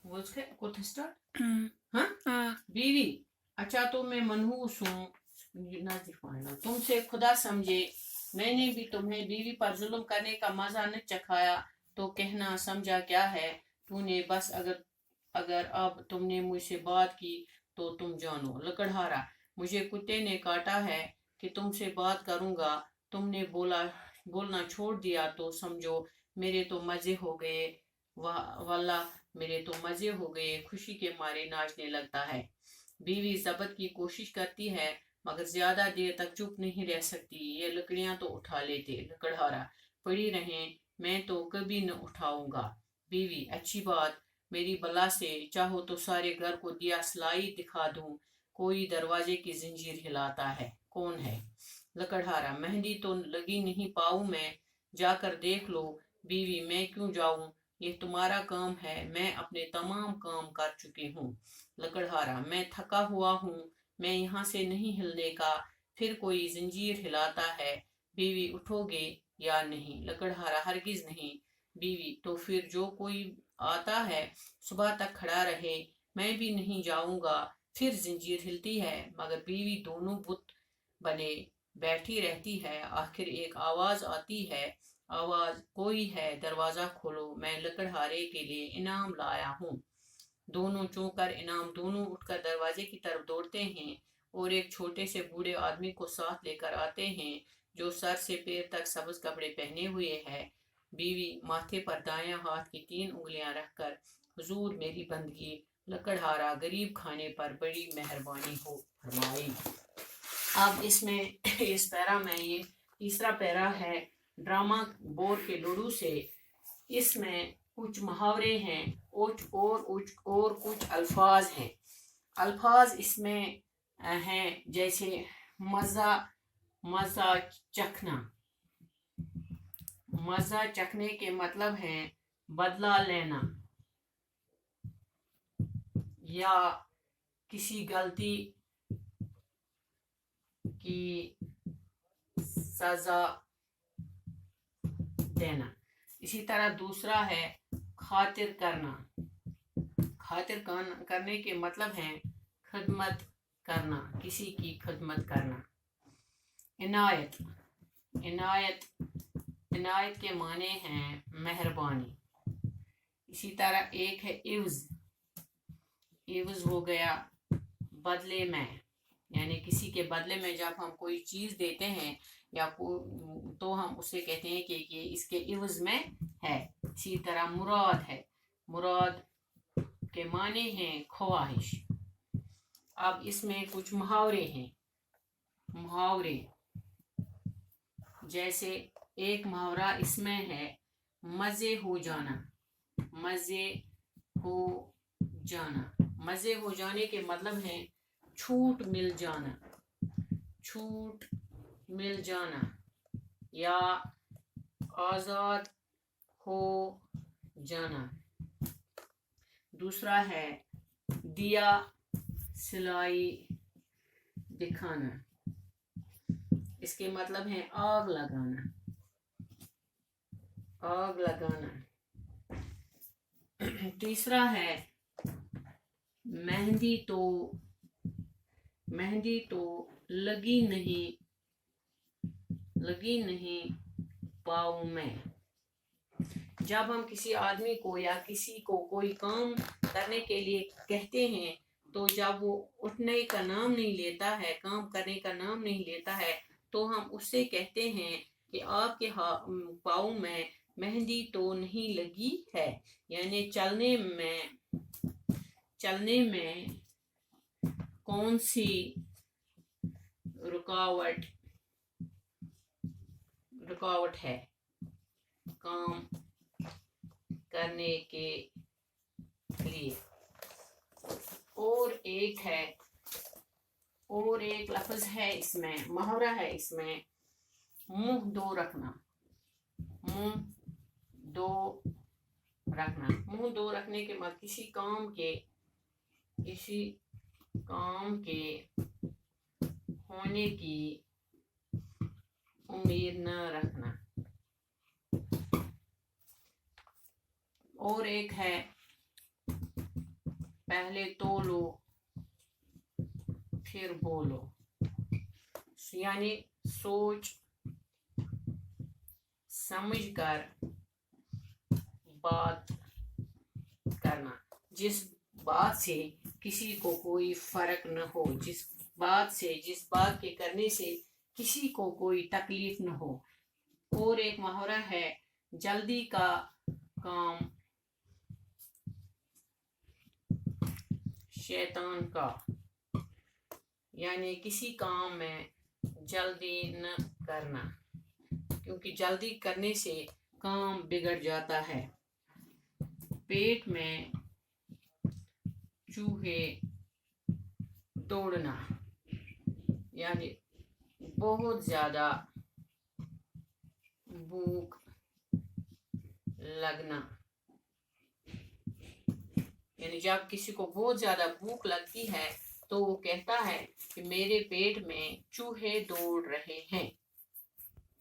कुछ स्टार्ट हाँ बीवी अच्छा तो मैं मनहूस हूँ तुमसे खुदा समझे मैंने भी तुम्हें बीवी पर जुल्म करने का मजा न चखाया तो कहना समझा क्या है तूने बस अगर अगर अब तुमने मुझसे बात की तो तुम जानो लकड़हारा मुझे कुत्ते ने काटा है कि तुमसे बात करूंगा तुमने बोलना छोड़ दिया तो समझो मेरे तो मजे हो गए वल्ला मेरे तो मजे हो गए खुशी के मारे नाचने लगता है बीवी जब्त की कोशिश करती है मगर ज्यादा देर तक चुप नहीं रह सकती ये लकड़ियां तो उठा लेते लकड़हारा पड़ी रहें मैं तो कभी न उठाऊंगा बीवी अच्छी बात मेरी बला से चाहो तो सारे घर को दिया सलाई दिखा दूं कोई दरवाजे की जंजीर हिलाता है कौन है लकड़हारा मेहंदी तो लगी नहीं पाऊं मैं जाकर देख लो बीवी मैं क्यों जाऊं ये तुम्हारा काम है मैं अपने तमाम काम कर चुकी हूँ लकड़हारा मैं थका हुआ हूँ मैं यहाँ से नहीं हिलने का फिर कोई जंजीर हिलाता है बीवी उठोगे या नहीं लकड़हारा हरगिज नहीं बीवी तो फिर जो कोई आता है सुबह तक खड़ा रहे मैं भी नहीं जाऊंगा फिर जंजीर हिलती है मगर बीवी दोनों बुत बने बैठी रहती है आखिर एक आवाज आती है आवाज कोई है दरवाजा खोलो मैं लकड़हारे के लिए इनाम लाया हूँ दोनों चौंकर इनाम दोनों उठकर दरवाजे की तरफ दौड़ते हैं और एक छोटे से बूढ़े आदमी को साथ लेकर आते हैं जो सर से पैर तक सब्ज कपड़े पहने हुए है बीवी माथे पर दायां हाथ की 3 उंगलियां रखकर हुजूर मेरी बंदगी लकड़हारा गरीब खाने पर बड़ी मेहरबानी हो फरमाई। अब इसमें इस पैरा में ये तीसरा पैरा है ड्रामा बोर के लुड़ू से इसमें कुछ मुहावरे हैं और कुछ अल्फाज हैं अल्फाज इसमें हैं जैसे मज़ा मज़ा चखना मज़ा चखने के मतलब है बदला लेना या किसी गलती की सजा देना इसी तरह दूसरा है खातिर करने के मतलब है खिदमत करना किसी की खिदमत करना इनायत इनायत के माने हैं मेहरबानी इसी तरह एक है इवज हो गया बदले में यानी किसी के बदले में जब हम कोई चीज देते हैं या तो हम उसे कहते हैं कि ये इसके इवज में है इसी तरह मुराद के माने हैं ख्वाहिश। अब इसमें कुछ मुहावरे हैं जैसे एक मुहावरा इसमें है मजे हो जाने के मतलब है छूट मिल जाना या आजाद हो जाना। दूसरा है दिया सिलाई दिखाना इसके मतलब है आग लगाना। तीसरा है मेहंदी तो लगी नहीं पाऊं मैं। जब हम किसी आदमी को या किसी को कोई काम करने के लिए कहते हैं तो जब वो उठने का नाम नहीं लेता है काम करने का नाम नहीं लेता है तो हम उससे कहते हैं कि आपके पाँव में मेहंदी तो नहीं लगी है यानी चलने में कौन सी रुकावट है काम करने के लिए। और एक लफ्ज है इसमें मुहावरा है इसमें मुंह दो रखने के बाद किसी काम के होने की उम्मीद न रखना। और एक है پہلے تولو پھر بولو، یعنی سوچ سمجھ کر بات کرنا، جس بات سے کسی کو کوئی فرق نہ ہو، جس بات کے کرنے سے کسی کو کوئی تکلیف نہ ہو۔ اور ایک محاورہ ہے، جلدی کا کام شیطان کا، یعنی کسی کام میں جلدی نہ کرنا، کیونکہ جلدی کرنے سے کام بگڑ جاتا ہے۔ پیٹ میں چوہے دوڑنا، یعنی بہت زیادہ بھوک لگنا، یعنی جب کسی کو بہت زیادہ بھوک لگتی ہے تو وہ کہتا ہے کہ میرے پیٹ میں چوہے دوڑ رہے ہیں۔